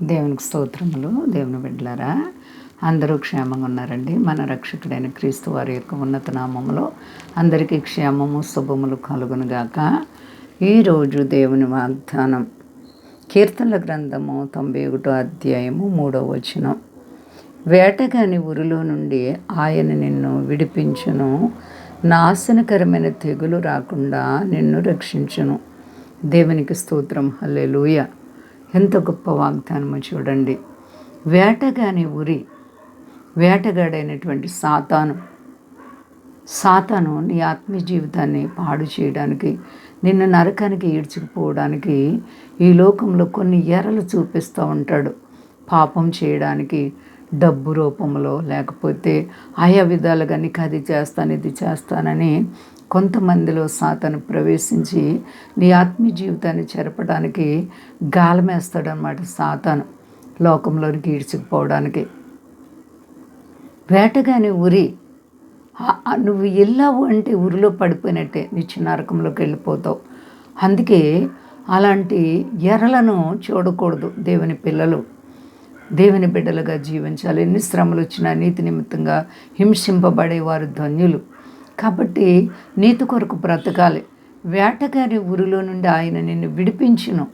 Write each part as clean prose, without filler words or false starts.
దేవునికి స్తోత్రములు. దేవుని బిడ్డలారా, అందరూ క్షేమంగా ఉన్నారండి. మన రక్షకుడైన క్రీస్తు వారి యొక్క ఉన్నత నామములో అందరికీ క్షేమము శుభములు కలుగునుగాక. ఈరోజు దేవుని వాగ్దానం కీర్తనల గ్రంథము 91 అధ్యాయము 3వ వచనం. వేటగాని ఉరిలో నుండి ఆయన నిన్ను విడిపించును, నాశనకరమైన తెగులు రాకుండా నిన్ను రక్షించును. దేవునికి స్తోత్రం. హల్లెలూయా. ఎంత గొప్ప వాగ్దానమో చూడండి. వేటగాని ఉరి, వేటగాడైనటువంటి సాతాను నీ ఆత్మీయ జీవితాన్ని పాడు చేయడానికి, నిన్ను నరకానికి ఈడ్చుకుపోవడానికి ఈ లోకంలో కొన్ని ఎరలు చూపిస్తూ ఉంటాడు. పాపం చేయడానికి డబ్బు రూపంలో, లేకపోతే ఆయా విధాలుగా నీకు అది చేస్తాను ఇది చేస్తానని కొంతమందిలో సాతాను ప్రవేశించి నీ ఆత్మీయ జీవితాన్ని చెరపడానికి గాలమేస్తాడనమాట. సాతాను లోకంలోనికి ఈడ్చుకుపోవడానికి. వేటగాని ఉరి, నువ్వు వెళ్ళావు అంటే ఉరిలో పడిపోయినట్టే, నిత్య నరకంలోకి వెళ్ళిపోతావు. అందుకే అలాంటి ఎరలను చూడకూడదు. దేవుని పిల్లలు దేవుని బిడ్డలుగా జీవించాలి. ఎన్ని శ్రమలు వచ్చినా నీతి నిమిత్తంగా హింసింపబడేవారు ధన్యులు. కాబట్టి నీతి కొరకు బ్రతకాలి. వేటగాని ఉరిలో నుండి ఆయన నిన్ను విడిపించును,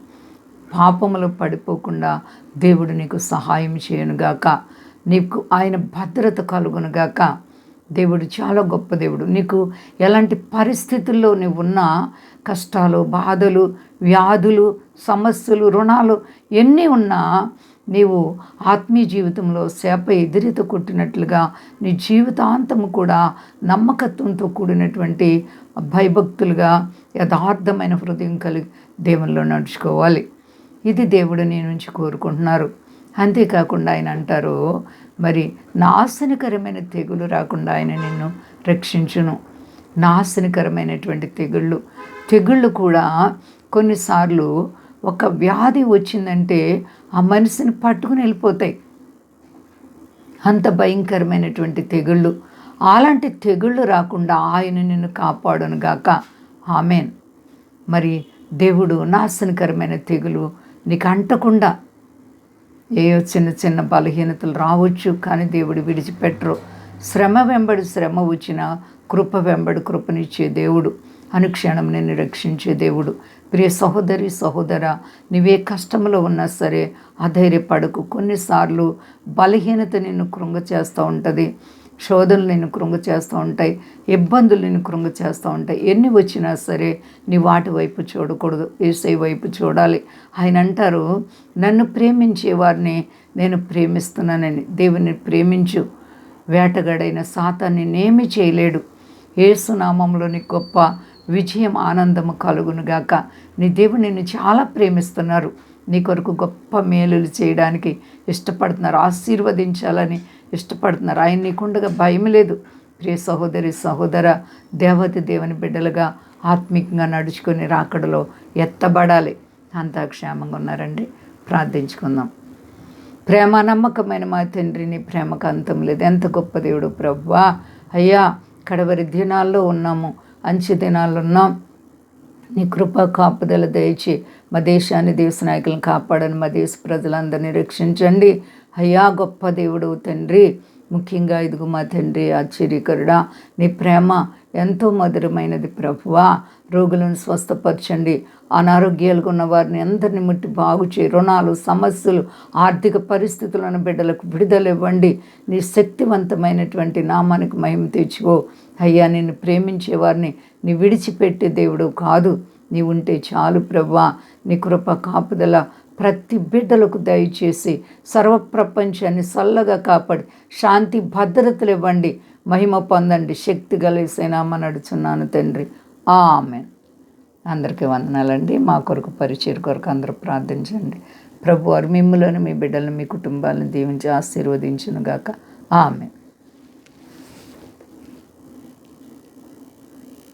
పాపములో పడిపోకుండా దేవుడు నీకు సహాయం చేయనుగాక, నీకు ఆయన భద్రత కలుగునుగాక. దేవుడు చాలా గొప్ప దేవుడు. నీకు ఎలాంటి పరిస్థితుల్లో నువ్వు ఉన్నా, కష్టాలు, బాధలు, వ్యాధులు, సమస్యలు, రుణాలు ఎన్ని ఉన్నా నీవు ఆత్మీయ జీవితంలో చేప ఎదురీత కొట్టినట్లుగా నీ జీవితాంతము కూడా నమ్మకత్వంతో కూడినటువంటి భయభక్తులుగా యథార్థమైన హృదయం కలిగి దేవునిలో నడుచుకోవాలి. ఇది దేవుడు నీ నుంచి కోరుకుంటున్నారు. అంతేకాకుండా ఆయన అంటారు, మరి నాశనకరమైన తెగులు రాకుండా ఆయన నిన్ను రక్షించును. నాశనకరమైనటువంటి తెగుళ్ళు కూడా కొన్నిసార్లు ఒక వ్యాధి వచ్చిందంటే ఆ మనిషిని పట్టుకుని వెళ్ళిపోతాయి. అంత భయంకరమైనటువంటి తెగుళ్ళు. అలాంటి తెగుళ్ళు రాకుండా ఆయన నిన్ను కాపాడునుగాక. ఆమేన్. మరి దేవుడు నాశనకరమైన తెగులు నీకు అంటకుండా, ఏయో చిన్న చిన్న బలహీనతలు రావచ్చు, కానీ దేవుడు విడిచిపెట్టరు. శ్రమ వెంబడి శ్రమ వచ్చినా కృప వెంబడి కృపనిచ్చే దేవుడు, అనుక్షణం నిన్ను రక్షించే దేవుడు. ప్రియ సహోదరి సహోదరా, నువ్వే కష్టంలో ఉన్నా సరే అధైర్యపడకు. కొన్నిసార్లు బలహీనత నిన్ను కృంగ చేస్తూ ఉంటుంది, శోధనలు నిన్ను కృంగ చేస్తూ ఉంటాయి, ఇబ్బందులు నిన్ను కృంగ చేస్తూ ఉంటాయి. ఎన్ని వచ్చినా సరే నీ వాటి వైపు చూడకూడదు, యేసయ్య వైపు చూడాలి. ఆయన అంటారు, నన్ను ప్రేమించే వారిని నేను ప్రేమిస్తున్నానని. దేవుని ప్రేమించు. వేటగాడైన సాతాన్ని నేమి చేయలేడు. యేసు నామములో నీ గొప్ప విజయం ఆనందము కలుగునుగాక. నీ దేవుడు నిన్ను చాలా ప్రేమిస్తున్నారు. నీ కొరకు గొప్ప మేలులు చేయడానికి ఇష్టపడుతున్నారు, ఆశీర్వదించాలని ఇష్టపడుతున్నారు. ఆయన నీకుండగా భయం లేదు. ప్రియ సహోదరి సహోదర, దేవతి దేవుని బిడ్డలుగా ఆత్మీయంగా నడుచుకొని రాకడలో ఎత్తబడాలి. అంతా క్షేమంగా ఉన్నారండి. ప్రార్థించుకుందాం. ప్రేమ నమ్మకమైన మా తండ్రి, నీ ప్రేమకు అంతం లేదు. ఎంత గొప్ప దేవుడు ప్రభువా. అయ్యా, కడవరి దినాల్లో ఉన్నాము, అంచె దినాల్లో ఉన్నాం. నీ కృప కాపుదల దయచి మా దేశాన్ని, దేశ నాయకులను కాపాడని, మా దేశ ప్రజలందరినీ రక్షించండి. అయ్యా, గొప్ప దేవుడు తండ్రి. ముఖ్యంగా ఇదిగో మా తండ్రి ఆశ్చర్యకరుడా, నీ ప్రేమ ఎంతో మధురమైనది ప్రభువా. రోగులను స్వస్థపరచండి, అనారోగ్యాలుగా ఉన్న వారిని అందరిని ముట్టి బాగు చేయి. రుణాలు, సమస్యలు, ఆర్థిక పరిస్థితులను బిడ్డలకు విడుదల ఇవ్వండి. నీ శక్తివంతమైనటువంటి నామానికి మహిమ తెచ్చుకో. అయ్యా, నిన్ను ప్రేమించే వారిని నీ విడిచిపెట్టే దేవుడు కాదు. నీ ఉంటే చాలు ప్రభువా. నీ కృప కాపుదల ప్రతి బిడ్డలకు దయచేసి సర్వప్రపంచాన్ని చల్లగా కాపాడి శాంతి భద్రతలు ఇవ్వండి. మహిమ పొందండి. శక్తి కలిసేనామా నడుచున్నాను తండ్రి. ఆమేన్. అందరికీ వందనాలండి. మా కొరకు పరిచయం కొరకు అందరూ ప్రార్థించండి. ప్రభువారు మిమ్ములను, మీ బిడ్డలను, మీ కుటుంబాలను దీవించి ఆశీర్వదించునుగాక. ఆమేన్.